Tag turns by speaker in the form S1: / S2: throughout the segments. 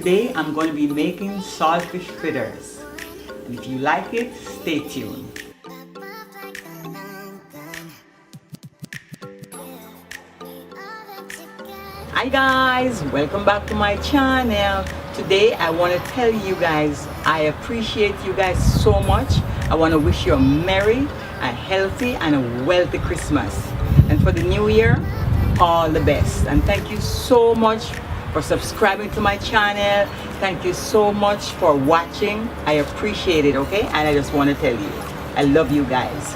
S1: Today I'm going to be making saltfish fritters. And if you like it, stay tuned. Hi guys, welcome back to my channel. Today I want to tell you guys I appreciate you guys so much. I want to wish you a merry, a healthy and a wealthy Christmas. And for the new year, all the best. And thank you so much for subscribing to my channel. Thank you so much for watching. I appreciate it, okay? And I just want to tell you, I love you guys.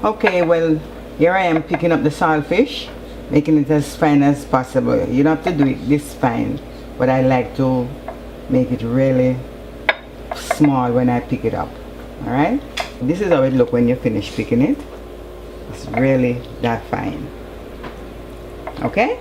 S1: Okay, well, here I am picking up the saltfish, making it as fine as possible. You don't have to do it this fine, but I like to make it really small when I pick it up. Alright? This is how it looks when you finish picking it. It's really that fine. Okay?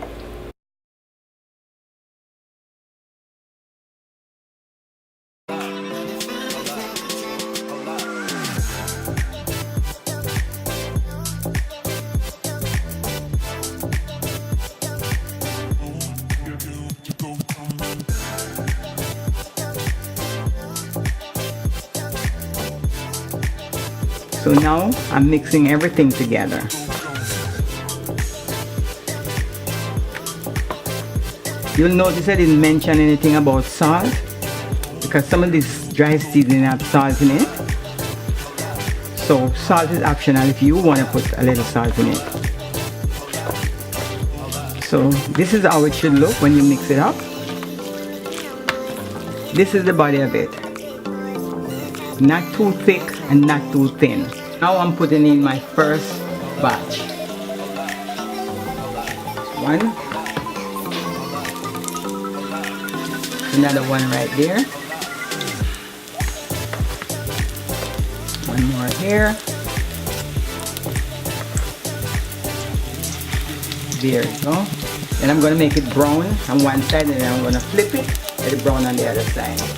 S1: So now I'm mixing everything together. You'll notice I didn't mention anything about salt because some of this dry seasoning have salt in it. So salt is optional if you want to put a little salt in it. So this is how it should look when you mix it up. This is the body of it. Not too thick and not too thin. Now I'm putting in my first batch. One. Another one right there. One more here. There you go. Then I'm going to make it brown on one side and then I'm going to flip it, let it brown on the other side.